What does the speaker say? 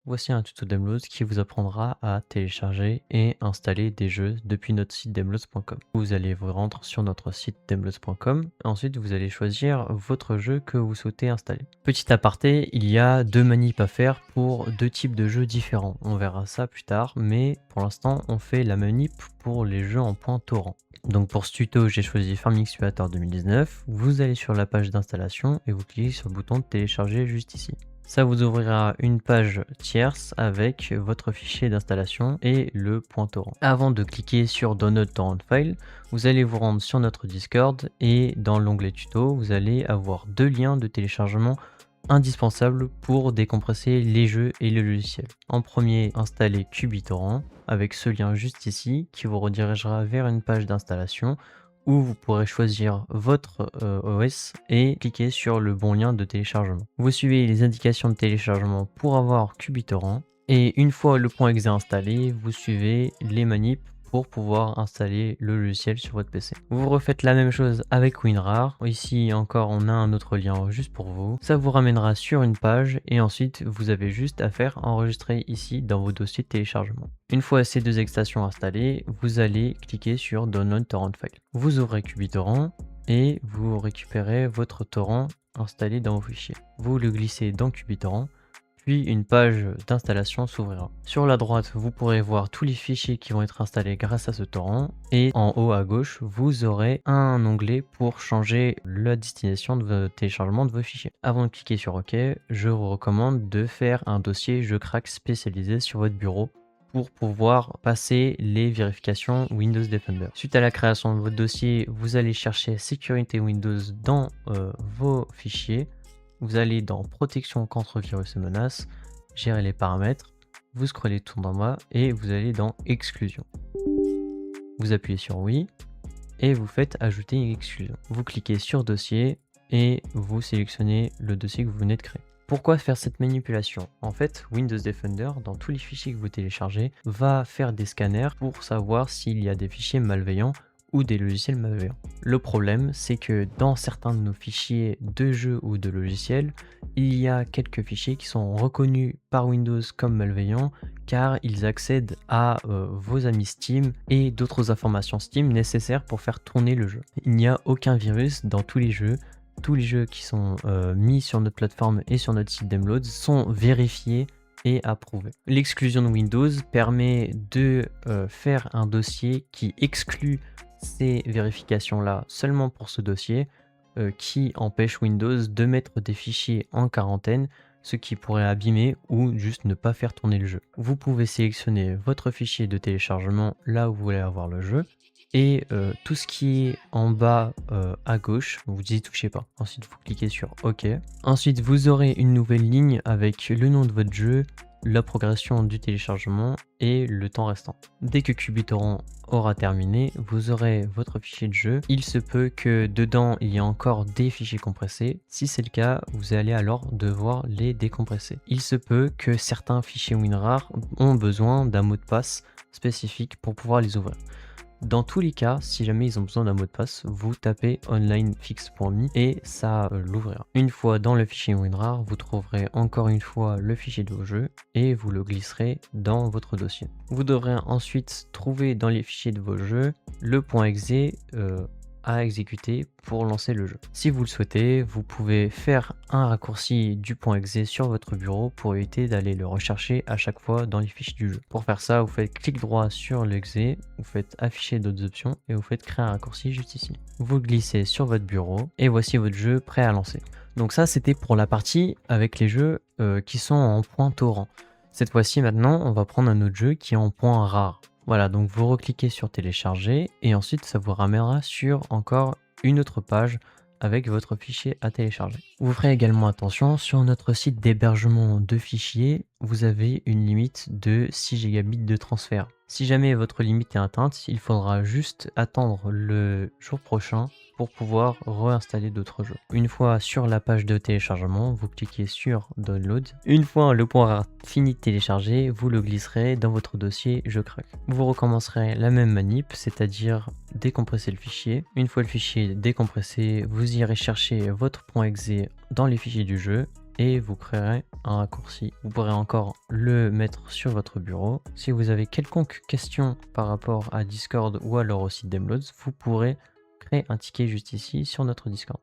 Voici un tuto Demlose qui vous apprendra à télécharger et installer des jeux depuis notre site demlose.com. Vous allez vous rendre sur notre site demlose.com. Ensuite, vous allez choisir votre jeu que vous souhaitez installer. Petit aparté, il y a deux manips à faire pour deux types de jeux différents. On verra ça plus tard, mais pour l'instant, on fait la manip pour les jeux en point torrent. Donc pour ce tuto, j'ai choisi Farming Simulator 2019. Vous allez sur la page d'installation et vous cliquez sur le bouton de télécharger juste ici. Ça vous ouvrira une page tierce avec votre fichier d'installation et le point torrent. Avant de cliquer sur Download Torrent File, vous allez vous rendre sur notre Discord et dans l'onglet tuto, vous allez avoir deux liens de téléchargement indispensables pour décompresser les jeux et le logiciel. En premier, installez QBTorrent avec ce lien juste ici qui vous redirigera vers une page d'installation où vous pourrez choisir votre OS et cliquer sur le bon lien de téléchargement. Vous suivez les indications de téléchargement pour avoir QBTorrent et une fois le .exe installé, vous suivez les manips pour pouvoir installer le logiciel sur votre PC. Vous refaites la même chose avec WinRAR. Ici encore on a un autre lien juste pour vous. Ça vous ramènera sur une page et ensuite vous avez juste à faire enregistrer ici dans vos dossiers de téléchargement. Une fois ces deux extensions installées, vous allez cliquer sur Download Torrent File. Vous ouvrez QBTorrent et vous récupérez votre torrent installé dans vos fichiers. Vous le glissez dans QBTorrent, puis une page d'installation s'ouvrira. Sur la droite, vous pourrez voir tous les fichiers qui vont être installés grâce à ce torrent et en haut à gauche, vous aurez un onglet pour changer la destination de votre téléchargement de vos fichiers. Avant de cliquer sur OK, je vous recommande de faire un dossier Je craque spécialisé sur votre bureau pour pouvoir passer les vérifications Windows Defender. Suite à la création de votre dossier, vous allez chercher Sécurité Windows dans vos fichiers. Vous allez dans Protection contre virus et menaces, gérer les paramètres, vous scrollez tout en bas et vous allez dans Exclusion. Vous appuyez sur Oui et vous faites Ajouter une exclusion. Vous cliquez sur Dossier et vous sélectionnez le dossier que vous venez de créer. Pourquoi faire cette manipulation? En fait, Windows Defender, dans tous les fichiers que vous téléchargez, va faire des scanners pour savoir s'il y a des fichiers malveillants ou des logiciels malveillants. Le problème, c'est que dans certains de nos fichiers de jeux ou de logiciels, il y a quelques fichiers qui sont reconnus par Windows comme malveillants car ils accèdent à vos amis Steam et d'autres informations Steam nécessaires pour faire tourner le jeu. Il n'y a aucun virus dans tous les jeux. Tous les jeux qui sont mis sur notre plateforme et sur notre site Demlode sont vérifiés et approuvés. L'exclusion de Windows permet de faire un dossier qui exclut ces vérifications-là seulement pour ce dossier, qui empêche Windows de mettre des fichiers en quarantaine, ce qui pourrait abîmer ou juste ne pas faire tourner le jeu. Vous pouvez sélectionner votre fichier de téléchargement là où vous voulez avoir le jeu, et tout ce qui est en bas à gauche, vous n'y touchez pas. Ensuite, vous cliquez sur OK. Ensuite, vous aurez une nouvelle ligne avec le nom de votre jeu, la progression du téléchargement et le temps restant. Dès que QBTorrent aura terminé, vous aurez votre fichier de jeu. Il se peut que dedans il y ait encore des fichiers compressés. Si c'est le cas, vous allez alors devoir les décompresser. Il se peut que certains fichiers WinRAR ont besoin d'un mot de passe spécifique pour pouvoir les ouvrir. Dans tous les cas, si jamais ils ont besoin d'un mot de passe, vous tapez onlinefix.me et ça l'ouvrira. Une fois dans le fichier WinRAR, vous trouverez encore une fois le fichier de vos jeux et vous le glisserez dans votre dossier. Vous devrez ensuite trouver dans les fichiers de vos jeux le .exe à exécuter pour lancer le jeu. Si vous le souhaitez, vous pouvez faire un raccourci du .exe sur votre bureau pour éviter d'aller le rechercher à chaque fois dans les fichiers du jeu. Pour faire ça, vous faites clic droit sur l'exé, vous faites afficher d'autres options et vous faites créer un raccourci juste ici. Vous le glissez sur votre bureau et voici votre jeu prêt à lancer. Donc ça, c'était pour la partie avec les jeux qui sont en point torrent. Cette fois-ci, maintenant, on va prendre un autre jeu qui est en point rare. Voilà, donc vous recliquez sur télécharger et ensuite ça vous ramènera sur encore une autre page avec votre fichier à télécharger. Vous ferez également attention, sur notre site d'hébergement de fichiers, vous avez une limite de 6 Gb de transfert. Si jamais votre limite est atteinte, il faudra juste attendre le jour prochain pour pouvoir réinstaller d'autres jeux. Une fois sur la page de téléchargement, vous cliquez sur Download. Une fois le point rare fini de télécharger, vous le glisserez dans votre dossier Je craque. Vous recommencerez la même manip, c'est-à-dire décompresser le fichier. Une fois le fichier décompressé, vous irez chercher votre .exe dans les fichiers du jeu et vous créerez un raccourci. Vous pourrez encore le mettre sur votre bureau. Si vous avez quelconque question par rapport à Discord ou alors au site d'Emloads, vous pourrez créer un ticket juste ici sur notre Discord.